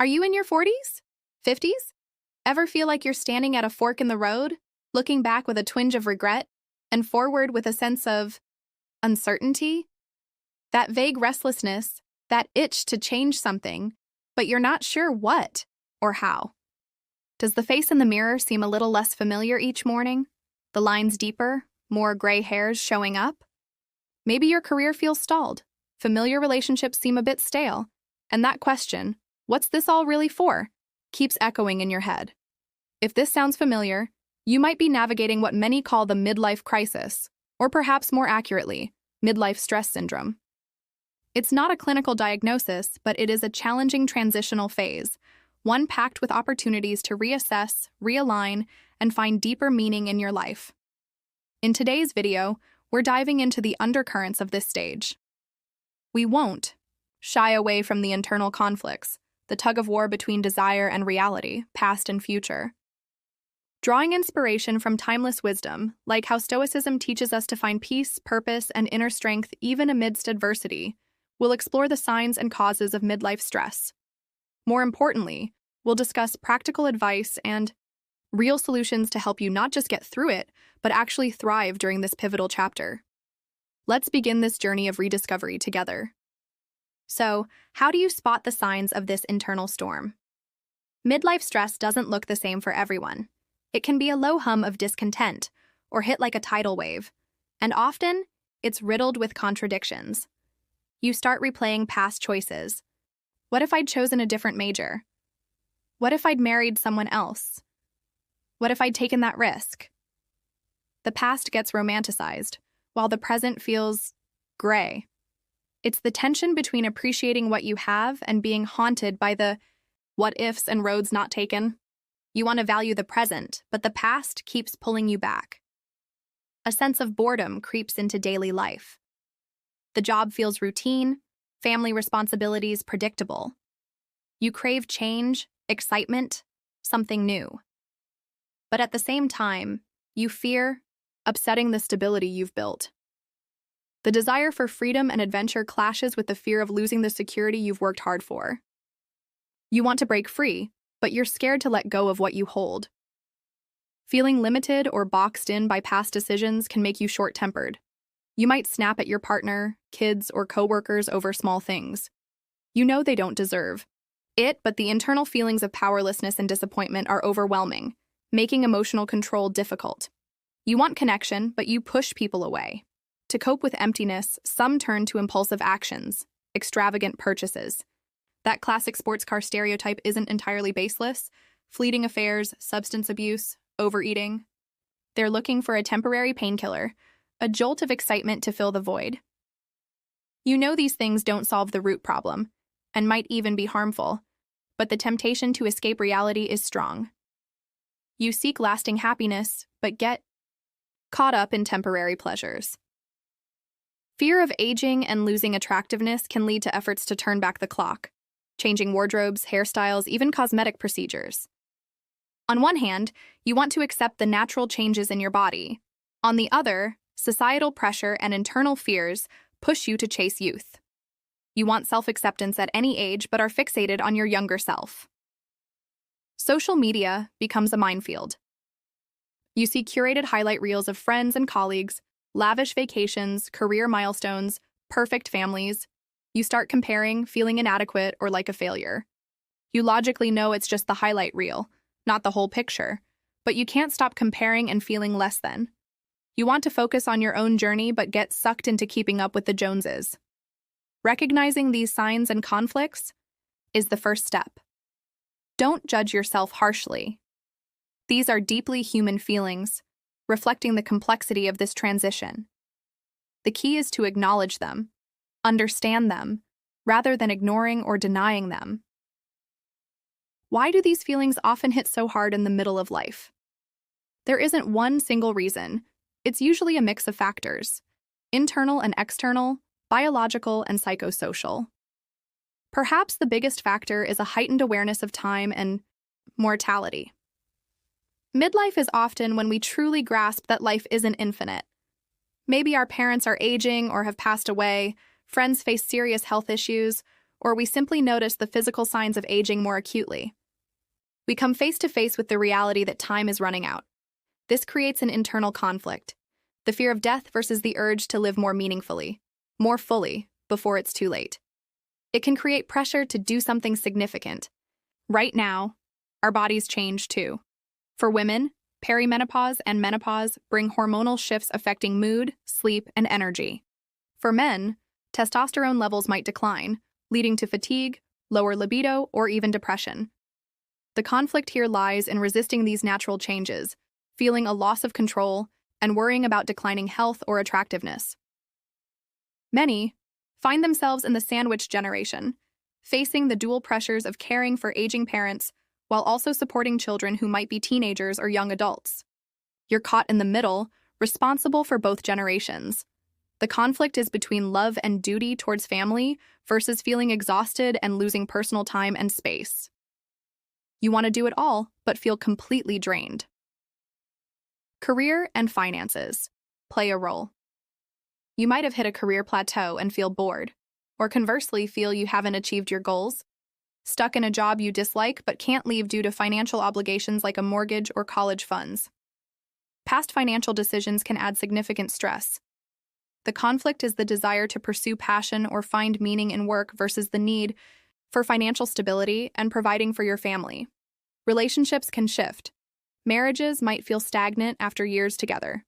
Are you in your 40s? 50s? Ever feel like you're standing at a fork in the road, looking back with a twinge of regret, and forward with a sense of uncertainty? That vague restlessness, that itch to change something, but you're not sure what or how. Does the face in the mirror seem a little less familiar each morning? The lines deeper, more gray hairs showing up? Maybe your career feels stalled, familiar relationships seem a bit stale, and that question, what's this all really for, keeps echoing in your head. If this sounds familiar, you might be navigating what many call the midlife crisis, or perhaps more accurately, midlife stress syndrome. It's not a clinical diagnosis, but it is a challenging transitional phase, one packed with opportunities to reassess, realign, and find deeper meaning in your life. In today's video, we're diving into the undercurrents of this stage. We won't shy away from the internal conflicts, the tug-of-war between desire and reality, past and future. Drawing inspiration from timeless wisdom, like how Stoicism teaches us to find peace, purpose, and inner strength even amidst adversity, we'll explore the signs and causes of midlife stress. More importantly, we'll discuss practical advice and real solutions to help you not just get through it, but actually thrive during this pivotal chapter. Let's begin this journey of rediscovery together. So, how do you spot the signs of this internal storm? Midlife stress doesn't look the same for everyone. It can be a low hum of discontent, or hit like a tidal wave, and often, it's riddled with contradictions. You start replaying past choices. What if I'd chosen a different major? What if I'd married someone else? What if I'd taken that risk? The past gets romanticized, while the present feels gray. It's the tension between appreciating what you have and being haunted by the what-ifs and roads not taken. You want to value the present, but the past keeps pulling you back. A sense of boredom creeps into daily life. The job feels routine, family responsibilities predictable. You crave change, excitement, something new. But at the same time, you fear upsetting the stability you've built. The desire for freedom and adventure clashes with the fear of losing the security you've worked hard for. You want to break free, but you're scared to let go of what you hold. Feeling limited or boxed in by past decisions can make you short-tempered. You might snap at your partner, kids, or coworkers over small things. You know they don't deserve it, but the internal feelings of powerlessness and disappointment are overwhelming, making emotional control difficult. You want connection, but you push people away. To cope with emptiness, some turn to impulsive actions, extravagant purchases. That classic sports car stereotype isn't entirely baseless. Fleeting affairs, substance abuse, overeating. They're looking for a temporary painkiller, a jolt of excitement to fill the void. You know these things don't solve the root problem, and might even be harmful, but the temptation to escape reality is strong. You seek lasting happiness, but get caught up in temporary pleasures. Fear of aging and losing attractiveness can lead to efforts to turn back the clock, changing wardrobes, hairstyles, even cosmetic procedures. On one hand, you want to accept the natural changes in your body. On the other, societal pressure and internal fears push you to chase youth. You want self-acceptance at any age but are fixated on your younger self. Social media becomes a minefield. You see curated highlight reels of friends and colleagues, lavish vacations, career milestones, perfect families. You start comparing, feeling inadequate or like a failure. You logically know it's just the highlight reel, not the whole picture, but you can't stop comparing and feeling less than. You want to focus on your own journey but get sucked into keeping up with the Joneses. Recognizing these signs and conflicts is the first step. Don't judge yourself harshly. These are deeply human feelings, reflecting the complexity of this transition. The key is to acknowledge them, understand them, rather than ignoring or denying them. Why do these feelings often hit so hard in the middle of life? There isn't one single reason. It's usually a mix of factors: internal and external, biological and psychosocial. Perhaps the biggest factor is a heightened awareness of time and mortality. Midlife is often when we truly grasp that life isn't infinite. Maybe our parents are aging or have passed away, friends face serious health issues, or we simply notice the physical signs of aging more acutely. We come face to face with the reality that time is running out. This creates an internal conflict, the fear of death versus the urge to live more meaningfully, more fully, before it's too late. It can create pressure to do something significant. Right now, our bodies change too. For women, perimenopause and menopause bring hormonal shifts affecting mood, sleep, and energy. For men, testosterone levels might decline, leading to fatigue, lower libido, or even depression. The conflict here lies in resisting these natural changes, feeling a loss of control, and worrying about declining health or attractiveness. Many find themselves in the sandwich generation, facing the dual pressures of caring for aging parents while also supporting children who might be teenagers or young adults. You're caught in the middle, responsible for both generations. The conflict is between love and duty towards family versus feeling exhausted and losing personal time and space. You want to do it all, but feel completely drained. Career and finances play a role. You might have hit a career plateau and feel bored, or conversely feel you haven't achieved your goals, stuck in a job you dislike but can't leave due to financial obligations like a mortgage or college funds. Past financial decisions can add significant stress. The conflict is the desire to pursue passion or find meaning in work versus the need for financial stability and providing for your family. Relationships can shift. Marriages might feel stagnant after years together.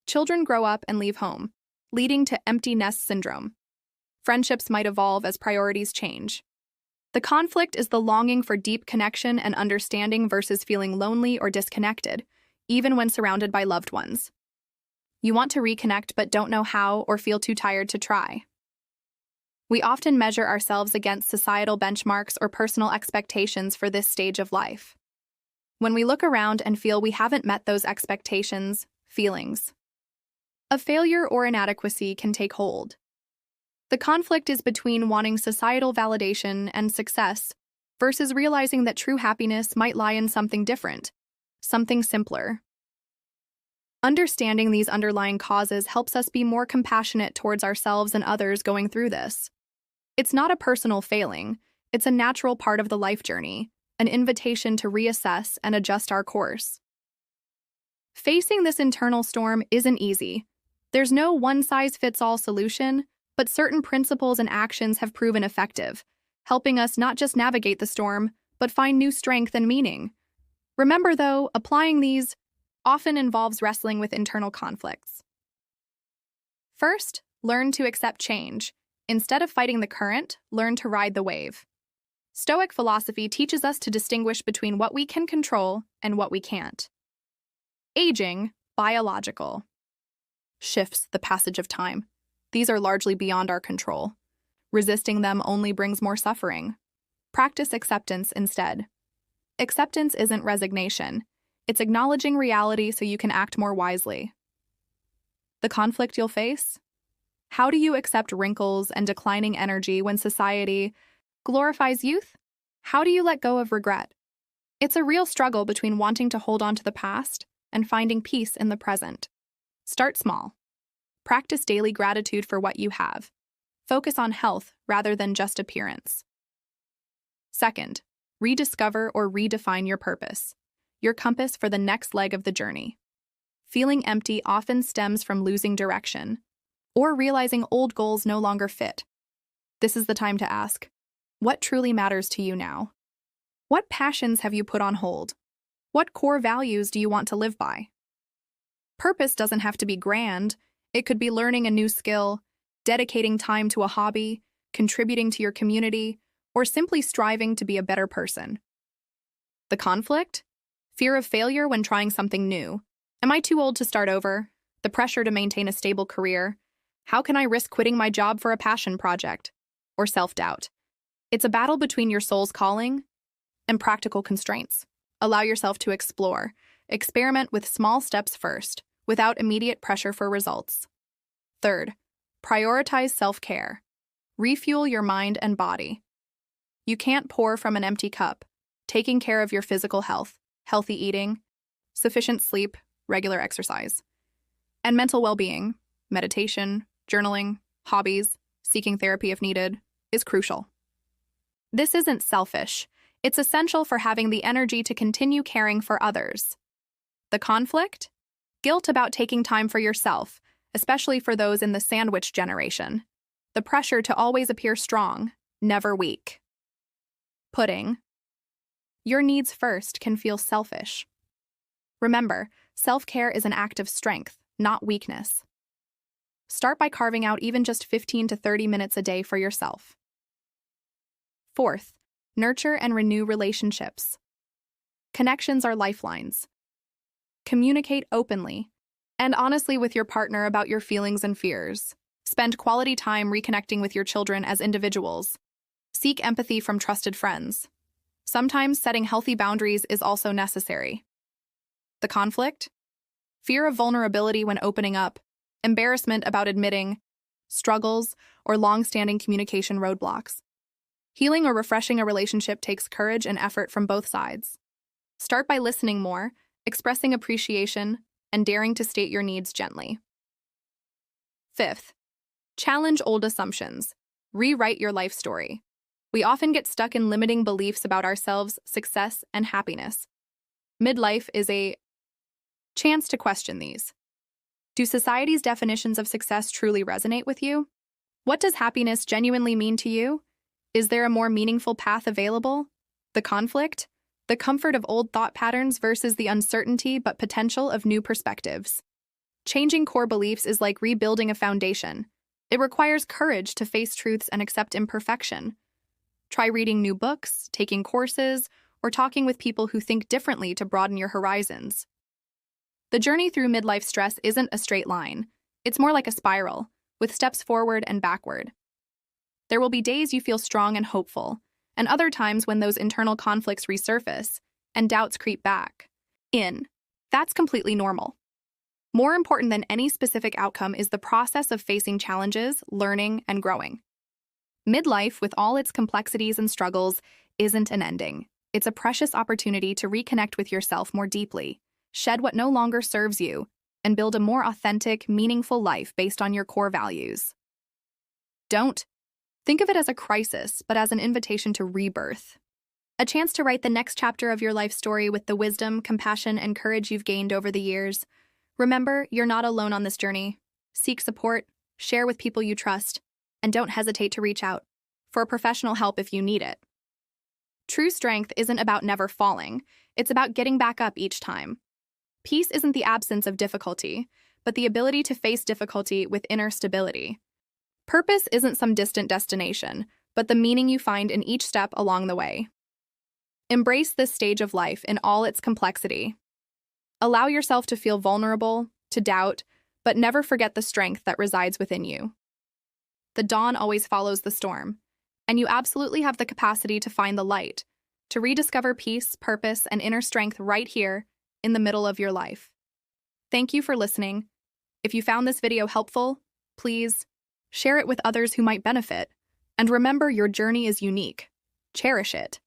Children grow up and leave home, leading to empty nest syndrome. Friendships might evolve as priorities change. The conflict is the longing for deep connection and understanding versus feeling lonely or disconnected, even when surrounded by loved ones. You want to reconnect but don't know how or feel too tired to try. We often measure ourselves against societal benchmarks or personal expectations for this stage of life. When we look around and feel we haven't met those expectations, feelings of failure or inadequacy can take hold. The conflict is between wanting societal validation and success versus realizing that true happiness might lie in something different, something simpler. Understanding these underlying causes helps us be more compassionate towards ourselves and others going through this. It's not a personal failing, it's a natural part of the life journey, an invitation to reassess and adjust our course. Facing this internal storm isn't easy. There's no one-size-fits-all solution, but certain principles and actions have proven effective, helping us not just navigate the storm, but find new strength and meaning. Remember, though, applying these often involves wrestling with internal conflicts. First, learn to accept change. Instead of fighting the current, learn to ride the wave. Stoic philosophy teaches us to distinguish between what we can control and what we can't. Aging, biological. Shifts the passage of time. These are largely beyond our control. Resisting them only brings more suffering. Practice acceptance instead. Acceptance isn't resignation. It's acknowledging reality so you can act more wisely. The conflict you'll face? How do you accept wrinkles and declining energy when society glorifies youth? How do you let go of regret? It's a real struggle between wanting to hold on to the past and finding peace in the present. Start small. Practice daily gratitude for what you have. Focus on health rather than just appearance. Second, rediscover or redefine your purpose, your compass for the next leg of the journey. Feeling empty often stems from losing direction or realizing old goals no longer fit. This is the time to ask, what truly matters to you now? What passions have you put on hold? What core values do you want to live by? Purpose doesn't have to be grand. It could be learning a new skill, dedicating time to a hobby, contributing to your community, or simply striving to be a better person. The conflict? Fear of failure when trying something new. Am I too old to start over? The pressure to maintain a stable career. How can I risk quitting my job for a passion project? Or self-doubt. It's a battle between your soul's calling and practical constraints. Allow yourself to explore. Experiment with small steps first, without immediate pressure for results. Third, prioritize self-care. Refuel your mind and body. You can't pour from an empty cup. Taking care of your physical health, healthy eating, sufficient sleep, regular exercise, and mental well-being, meditation, journaling, hobbies, seeking therapy if needed, is crucial. This isn't selfish. It's essential for having the energy to continue caring for others. The conflict? Guilt about taking time for yourself, especially for those in the sandwich generation. The pressure to always appear strong, never weak. Pudding. Your needs first can feel selfish. Remember, self-care is an act of strength, not weakness. Start by carving out even just 15 to 30 minutes a day for yourself. Fourth, nurture and renew relationships. Connections are lifelines. Communicate openly and honestly with your partner about your feelings and fears. Spend quality time reconnecting with your children as individuals. Seek empathy from trusted friends. Sometimes setting healthy boundaries is also necessary. The conflict? Fear of vulnerability when opening up, embarrassment about admitting, struggles, or long-standing communication roadblocks. Healing or refreshing a relationship takes courage and effort from both sides. Start by listening more, expressing appreciation, and daring to state your needs gently. Fifth, challenge old assumptions. Rewrite your life story. We often get stuck in limiting beliefs about ourselves, success, and happiness. Midlife is a chance to question these. Do society's definitions of success truly resonate with you? What does happiness genuinely mean to you? Is there a more meaningful path available? The conflict? The comfort of old thought patterns versus the uncertainty but potential of new perspectives. Changing core beliefs is like rebuilding a foundation. It requires courage to face truths and accept imperfection. Try reading new books, taking courses, or talking with people who think differently to broaden your horizons. The journey through midlife stress isn't a straight line. It's more like a spiral, with steps forward and backward. There will be days you feel strong and hopeful, and other times when those internal conflicts resurface and doubts creep back. That's completely normal. More important than any specific outcome is the process of facing challenges, learning, and growing. Midlife, with all its complexities and struggles, isn't an ending. It's a precious opportunity to reconnect with yourself more deeply, shed what no longer serves you, and build a more authentic, meaningful life based on your core values. Don't think of it as a crisis, but as an invitation to rebirth. A chance to write the next chapter of your life story with the wisdom, compassion, and courage you've gained over the years. Remember, you're not alone on this journey. Seek support, share with people you trust, and don't hesitate to reach out for professional help if you need it. True strength isn't about never falling. It's about getting back up each time. Peace isn't the absence of difficulty, but the ability to face difficulty with inner stability. Purpose isn't some distant destination, but the meaning you find in each step along the way. Embrace this stage of life in all its complexity. Allow yourself to feel vulnerable, to doubt, but never forget the strength that resides within you. The dawn always follows the storm, and you absolutely have the capacity to find the light, to rediscover peace, purpose, and inner strength right here in the middle of your life. Thank you for listening. If you found this video helpful, please share it with others who might benefit. And remember, your journey is unique. Cherish it.